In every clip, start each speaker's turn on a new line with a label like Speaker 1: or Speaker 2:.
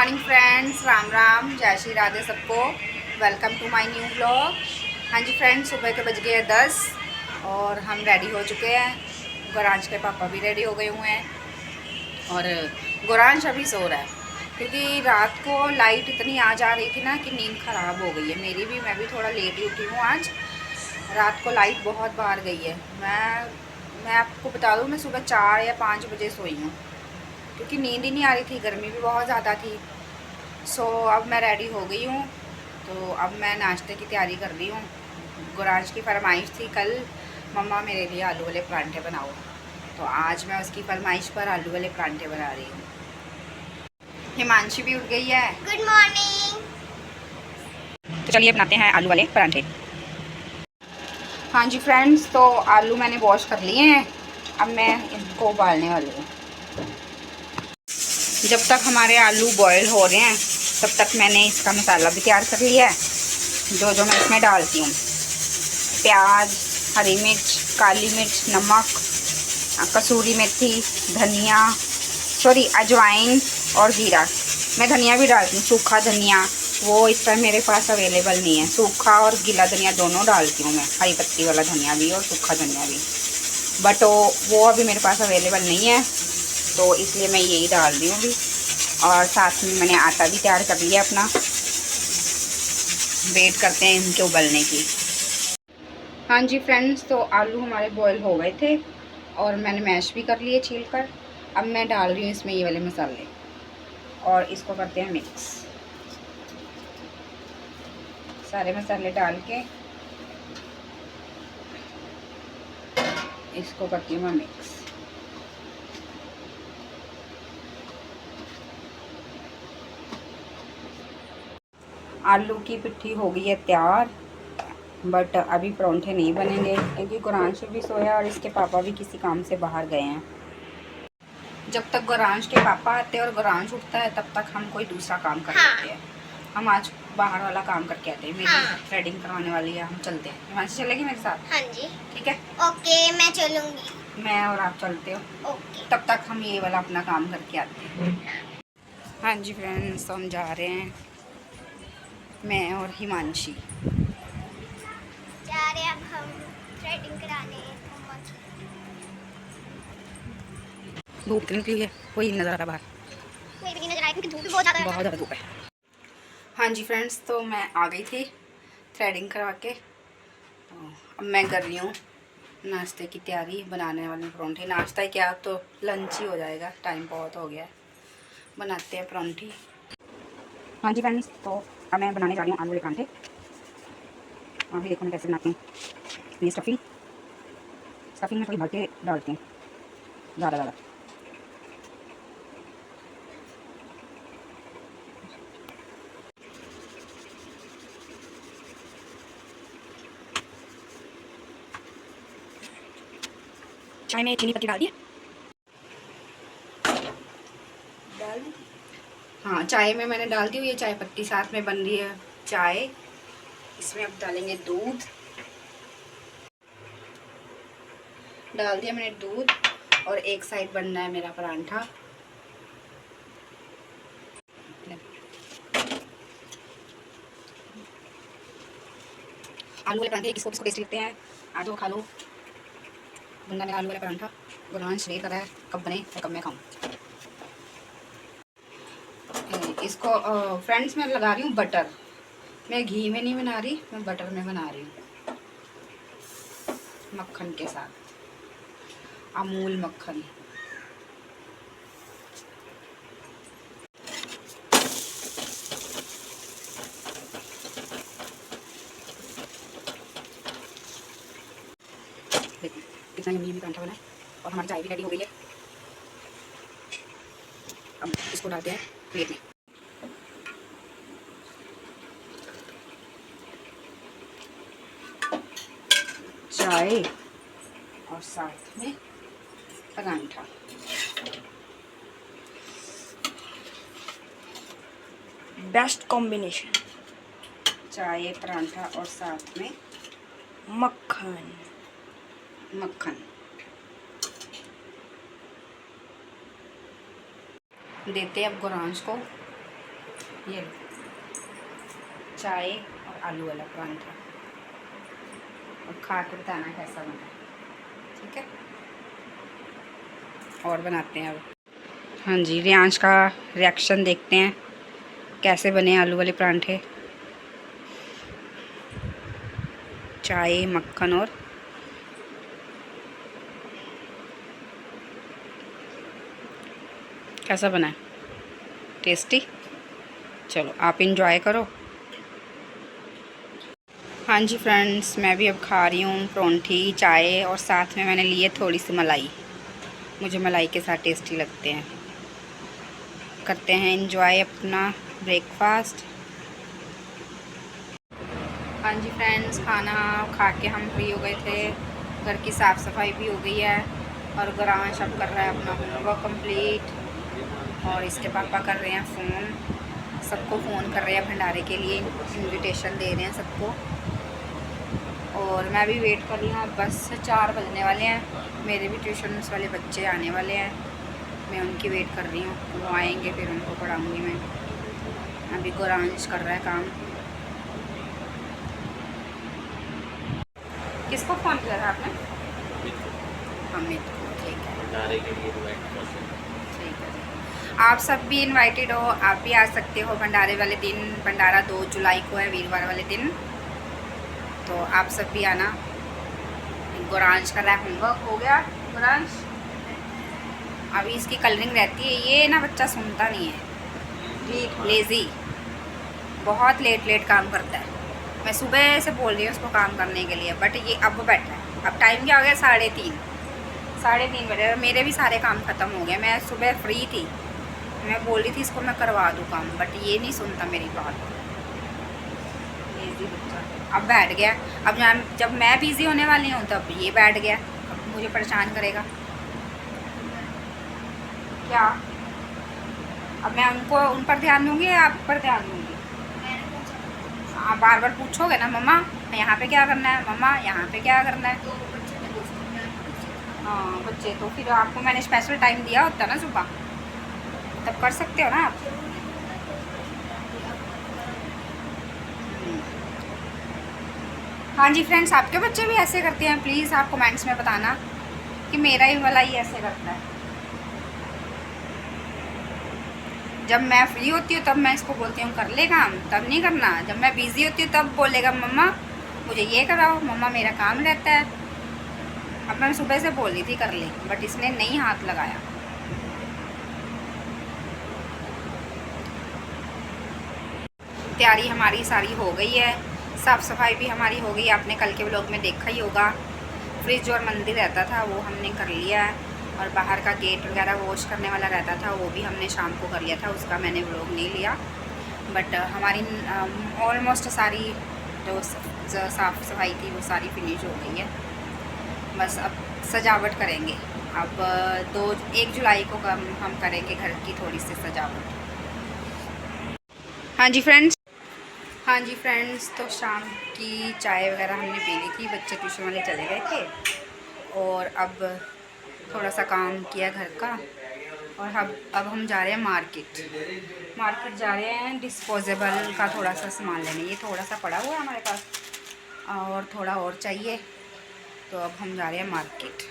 Speaker 1: Morning friends, Ram Ram, जय श्री राधे सबको। Welcome to my new blog. हाँ जी फ्रेंड्स, सुबह के बज गए 10 और हम रेडी हो चुके हैं। गौरांश के पापा भी रेडी हो गए हुए हैं और गौरांश अभी सो रहा है क्योंकि रात को लाइट इतनी आ जा रही थी ना कि नींद ख़राब हो गई है मेरी भी। मैं भी थोड़ा लेट ही उठी हूँ आज। रात को लाइट बहुत बार गई है। मैं आपको बता दूँ, मैं सुबह 4 या 5 बजे सोई हूँ क्योंकि नींद ही नहीं आ रही थी, गर्मी भी बहुत ज़्यादा थी। अब मैं रेडी हो गई हूँ, तो अब मैं नाश्ते की तैयारी कर रही हूँ। गुरांश की फरमाइश थी कल, मम्मा मेरे लिए आलू वाले परांठे बनाओ, तो आज मैं उसकी फरमाइश पर आलू वाले परांठे बना रही हूँ। हिमांशी भी उठ गई है।
Speaker 2: Good morning.
Speaker 1: तो चलिए बनाते हैं आलू वाले परांठे। हाँ जी फ्रेंड्स, तो आलू मैंने वॉश कर लिए हैं, अब मैं इनको उबालने वाली हूँ। जब तक हमारे आलू बॉयल हो रहे हैं तब तक मैंने इसका मसाला भी तैयार कर लिया है। जो मैं इसमें डालती हूँ, प्याज, हरी मिर्च, काली मिर्च, नमक, कसूरी मेथी, धनिया, अजवाइन और जीरा। मैं धनिया भी डालती हूँ, सूखा धनिया। वो इस टाइम मेरे पास अवेलेबल नहीं है। सूखा और गीला धनिया दोनों डालती हूँ मैं, हरी पत्ती वाला धनिया भी और सूखा धनिया भी, बट वो अभी मेरे पास अवेलेबल नहीं है, तो इसलिए मैं यही डाल रही हूँ अभी। और साथ में मैंने आटा भी तैयार कर लिया अपना। वेट करते हैं इनके उबलने की। हाँ जी फ्रेंड्स, तो आलू हमारे बॉयल हो गए थे और मैंने मैश भी कर लिए छील कर। अब मैं डाल रही हूँ इसमें ये वाले मसाले और इसको करते हैं मिक्स। सारे मसाले डाल के इसको करती हूँ मैं मिक्स। आलू की पिट्ठी हो गई है तैयार, बट अभी परांठे नहीं बनेंगे क्योंकि गुरांश भी सोया और इसके पापा भी किसी काम से बाहर गए हैं। जब तक गुरांश के पापा आते हैं और गुरांश उठता है तब तक हम कोई दूसरा काम कर लेते हैं। हम आज बाहर वाला काम करके आते हैं। मेरी थ्रेडिंग करवाने वाली है, हम चलते हैं। हिमांशी चलेगी मेरे साथ?
Speaker 2: हाँ जी
Speaker 1: ठीक है,
Speaker 2: ओके, मैं चलूँगी।
Speaker 1: मैं और आप चलते हो।
Speaker 2: ओके,
Speaker 1: तब तक हम ये वाला अपना काम करके आते हैं। हाँ जी फ्रेंड्स, तो हम जा रहे हैं, मैं और हिमांशी
Speaker 2: जा रहे हैं अब हम थ्रेडिंग कराने मम्मा की।
Speaker 1: धूप निकली है, कोई नज़र आ रहा बाहर,
Speaker 2: मेरी भी नजर आई क्योंकि धूप भी बहुत ज़्यादा
Speaker 1: बहुत ज़्यादा धूप है। हाँ जी फ्रेंड्स, तो मैं आ गई थी थ्रेडिंग करवा के। तो अब मैं कर रही हूँ नाश्ते की तैयारी, बनाने वाले परांठे। नाश्ता ही क्या, तो लंच ही हो जाएगा, टाइम बहुत हो गया है। बनाते हैं परांठी। हाँ जी फ्रेंड्स, तो अब मैं बनाने जा रही हूँ आलू वाले परांठे। अभी देखो मैं कैसे बनाती हूँ। ये स्टफिंग में थोड़ी भर के डालती हूँ, ज़्यादा। चाय में चीनी पत्ती डाल दी, हाँ चाय में मैंने डाल दी हुई है चाय पत्ती, साथ में बन रही है चाय। इसमें अब डालेंगे दूध, डाल दिया मैंने दूध। और एक साइड बनना है मेरा परांठा। आलू वाले परांठे किसको किसको टेस्टी लगते हैं, आ जाओ खा लो। बनना मेरा आलू वाला परांठा। गुरांश वेट कर रहा है कब बने और कब मैं खाऊं। इसको फ्रेंड्स मैं लगा रही हूँ बटर। मैं घी में नहीं बना रही, मैं बटर में बना रही हूँ, मक्खन के साथ, अमूल मक्खन। देखिए कितना यम्मी परांठा बना है और हमारी चाय भी रेडी हो गई है। अब इसको डालते हैं प्लेट में। चाय और साथ में परांठा,
Speaker 2: बेस्ट कॉम्बिनेशन।
Speaker 1: चाय परांठा और साथ में
Speaker 2: मक्खन।
Speaker 1: देते हैं अब गुरांश को। ये लो, चाय और आलू वाला परांठा, और खा के बताना कैसा बना, ठीक है। और बनाते हैं अब। हाँ जी, रियांश का रिएक्शन देखते हैं कैसे बने आलू वाले परांठे। चाय, मक्खन और कैसा बना है? टेस्टी। चलो आप इंजॉय करो। हाँ जी फ्रेंड्स, मैं भी अब खा रही हूँ परांठी, चाय, और साथ में मैंने लिए थोड़ी सी मलाई। मुझे मलाई के साथ टेस्टी लगते हैं। करते हैं इंजॉय अपना ब्रेकफास्ट। हाँ जी फ्रेंड्स, खाना खा के हम फ्री हो गए थे। घर की साफ़ सफाई भी हो गई है, और गौरांश अब कर रहा है अपना होमवर्क कंप्लीट, और इसके पापा कर रहे हैं फ़ोन। सबको फ़ोन कर रहे हैं भंडारे के लिए, इनविटेशन दे रहे हैं सबको। और मैं भी वेट कर रही हूँ, बस 4 बजने वाले हैं। मेरे भी ट्यूशन्स वाले बच्चे आने वाले हैं, मैं उनकी वेट कर रही हूँ। वो आएंगे फिर उनको पढ़ाऊँगी मैं। अभी गौरांश कर रहा है काम। किसको फ़ोन किया था आपने? अमित को, ठीक है। ठीक है, आप सब भी इनवाइटेड हो, आप भी आ सकते हो भंडारे वाले दिन। भंडारा 2 जुलाई को है, वीरवार वाले दिन, तो आप सब भी आना। गौरांश का रहा होमवर्क हो गया। गौरांश अभी इसकी कलरिंग रहती है, ये ना बच्चा सुनता नहीं है, ठीक लेज़ी, बहुत लेट काम करता है। मैं सुबह से बोल रही हूँ उसको काम करने के लिए, बट ये अब बैठा है। अब टाइम क्या हो गया? 3:30 बजे। मेरे भी सारे काम ख़त्म हो गए, मैं सुबह फ्री थी। मैं बोल रही थी इसको मैं करवा दूँ काम, बट ये नहीं सुनता मेरी बात। लेज़ी बच्चा। अब बैठ गया। अब जब मैं बिज़ी होने वाली हूँ तब ये बैठ गया, अब मुझे परेशान करेगा क्या? अब मैं उन पर ध्यान दूँगी या आप पर ध्यान दूँगी? आप बार बार पूछोगे ना, मम्मा यहाँ पे क्या करना है, मम्मा यहाँ पे क्या करना है। हाँ बच्चे, तो फिर आपको मैंने स्पेशल टाइम दिया होता ना सुबह, तब कर सकते हो ना आप। हाँ जी फ्रेंड्स, आपके बच्चे भी ऐसे करते हैं? प्लीज़ आप कमेंट्स में बताना कि मेरा ही वाला ही ऐसे करता है। जब मैं फ्री होती हूँ तब मैं इसको बोलती हूँ कर ले काम, तब नहीं करना। जब मैं बिज़ी होती हूँ तब बोलेगा मम्मा मुझे ये कराओ, मम्मा मेरा काम रहता है। अब मैं सुबह से बोल रही थी कर ले, बट इसने नहीं हाथ लगाया। तैयारी हमारी सारी हो गई है, साफ़ सफाई भी हमारी हो गई। आपने कल के व्लॉग में देखा ही होगा। फ्रिज और मंदिर रहता था वो हमने कर लिया है, और बाहर का गेट वगैरह वॉश करने वाला रहता था वो भी हमने शाम को कर लिया था, उसका मैंने व्लॉग नहीं लिया। बट हमारी ऑलमोस्ट सारी जो साफ़ सफाई थी वो सारी फिनिश हो गई है। बस अब सजावट करेंगे। अब 1 जुलाई को हम करेंगे घर की थोड़ी सी सजावट। हाँ जी फ्रेंड्स, तो शाम की चाय वगैरह हमने पी ली थी, बच्चे ट्यूशन वाले चले गए थे, और अब थोड़ा सा काम किया घर का, और अब हम जा रहे हैं मार्केट जा रहे हैं डिस्पोजेबल का थोड़ा सा सामान लेने। ये थोड़ा सा पड़ा हुआ है हमारे पास, और थोड़ा और चाहिए, तो अब हम जा रहे हैं मार्केट।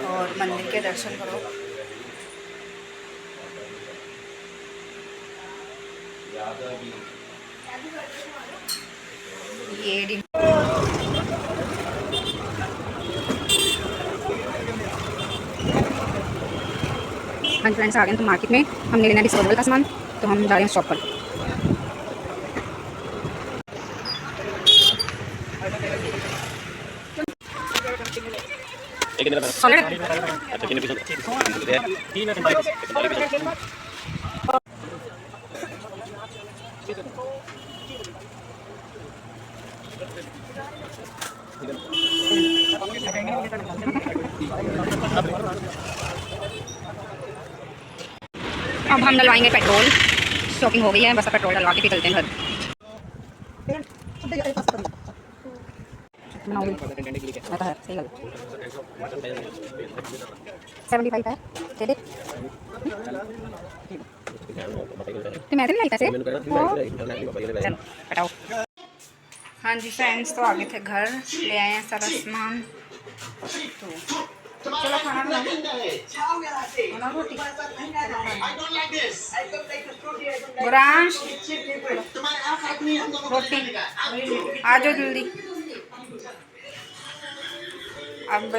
Speaker 1: और मंदिर के दर्शन करो। ये हाँ फ्रेंड्स, आ गए तो मार्केट में हमने लेना डिस्पोजेबल का सामान, तो हम जा रहे हैं शॉप पर। अब हम डलवाएंगे पेट्रोल। शॉपिंग हो गई है, बस पेट्रोल डलवा के फिर चलते हैं घर। है सही गल 75 है दे दे। तो मैं तो नहीं पैसे चलो हटाओ। हाँ जी फ्रेंड्स, तो आगे थे घर, ले आए हैं सारा सामान। तो चलो खाना बनाओ, रोटी गुरांश, रोटी आ जाओ जल्दी। अब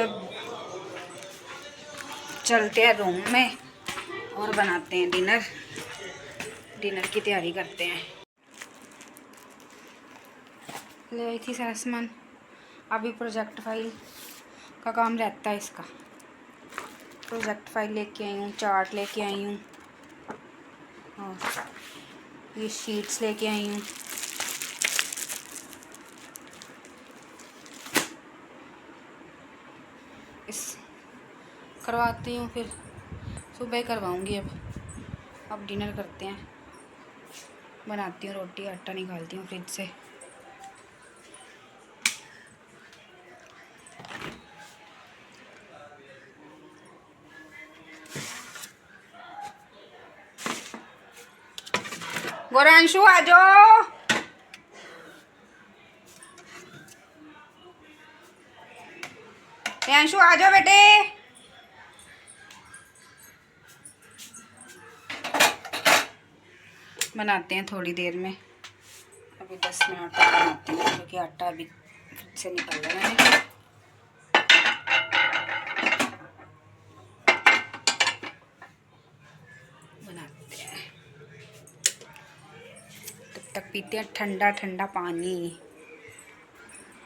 Speaker 1: चलते हैं रूम में और बनाते हैं डिनर की तैयारी करते हैं। ले आई थी सारा सामान। अभी प्रोजेक्ट फाइल का काम रहता है इसका। प्रोजेक्ट फाइल लेके आई हूँ, चार्ट लेके आई हूँ और ये शीट्स लेके आई हूँ। इस करवाती हूँ, फिर सुबह करवाऊँगी। अब डिनर करते हैं। बनाती हूँ रोटी, आटा निकालती हूँ फ्रिज से। गोरांशु आ जाओ। प्रियांशु आ जाओ बेटे। बनाते हैं थोड़ी देर में, अभी 10 मिनट तक बनाते हैं क्योंकि आटा अभी फ्रिज से निकल रहा है। बनाते हैं, तब तक पीते हैं ठंडा ठंडा पानी।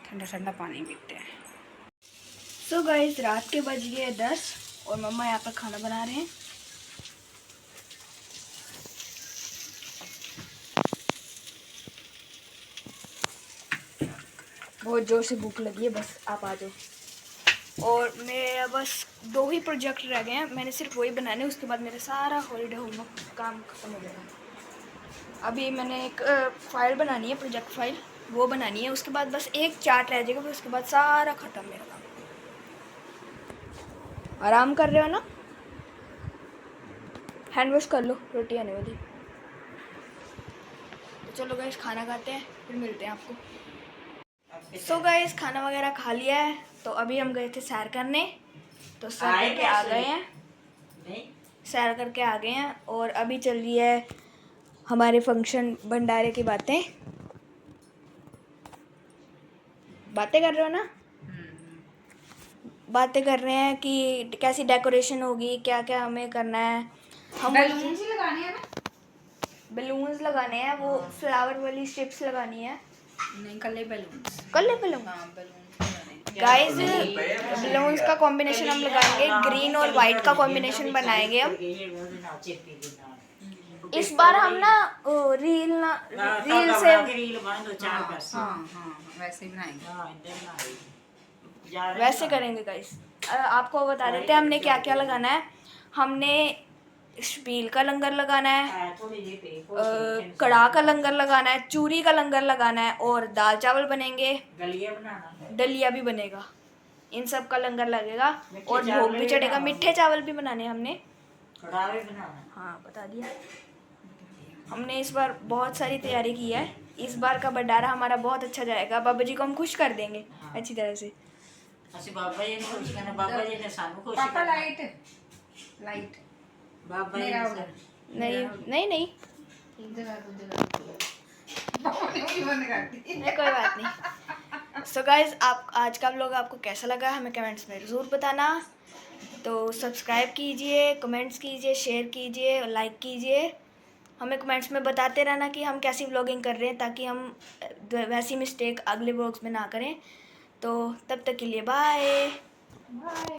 Speaker 1: ठंडा ठंडा पानी पीते हैं।
Speaker 2: सो गाइस, रात के बज गए 10 और मम्मा यहाँ पर खाना बना रहे हैं। बहुत जोर से भूख लगी है, बस आप आ जाओ। और मेरा बस 2 ही प्रोजेक्ट रह गए हैं, मैंने सिर्फ वही बनाने, उसके बाद मेरा सारा हॉलीडे होमवर्क काम खत्म हो जाएगा। अभी मैंने एक फाइल बनानी है, प्रोजेक्ट फाइल, वो बनानी है। उसके बाद बस एक चार्ट रह जाएगा, फिर उसके बाद सारा ख़त्म मेरा काम। आराम कर रहे हो ना? हैंड वॉश कर लो, रोटी आने वाली। तो चलो गाइस, खाना खाते हैं, फिर मिलते हैं आपको। सो गाइस, खाना वगैरह खा लिया है, तो अभी हम गए थे सैर करने, तो सैर करके आ गए हैं। सैर करके आ गए हैं और अभी चल रही है हमारे फंक्शन भंडारे की बातें कर रहे हो ना? बातें कर रहे हैं कि कैसी डेकोरेशन होगी, क्या क्या हमें करना है। हम
Speaker 1: बैलून्स ही लगाने हैं ना?
Speaker 2: बलून्स लगाने हैं, वो फ्लावर वाली स्ट्रिप्स लगानी है।
Speaker 1: नहीं, कल बैलून्स।
Speaker 2: कल बलून
Speaker 1: हाँ, बैलून्स
Speaker 2: गाइस, बलून्स का कॉम्बिनेशन हम लगाएंगे, ग्रीन और वाइट का कॉम्बिनेशन बनाएंगे हम। इस बार हम ना रील से
Speaker 1: हाँ वैसे ही बनाएंगे।
Speaker 2: वैसे करेंगे गाइस। आपको बता देते हैं हमने क्या क्या लगाना है। हमने स्पील का लंगर लगाना है, कड़ाह का लंगर लगाना है, चूरी का लंगर लगाना है और दाल चावल बनेंगे, दलिया भी बनेगा। इन सब का लंगर लगेगा और भोग भी चढ़ेगा। मीठे चावल भी बनाने हैं हमने। हाँ, बता दिया। हमने इस बार बहुत सारी तैयारी की है। इस बार का भंडारा हमारा बहुत अच्छा जाएगा। बाबा जी को हम खुश कर देंगे अच्छी तरह से।
Speaker 1: पापा लाइट मेरा होगा।
Speaker 2: नहीं नहीं, कोई बात नहीं। सो गाइज, आप आज का व्लॉग आपको कैसा लगा हमें कमेंट्स में ज़रूर बताना। तो सब्सक्राइब कीजिए, कमेंट्स कीजिए, शेयर कीजिए और लाइक कीजिए। हमें कमेंट्स में बताते रहना कि हम कैसी व्लॉगिंग कर रहे हैं, ताकि हम वैसी मिस्टेक अगले व्लॉग्स में ना करें। तो तब तक के लिए बाय।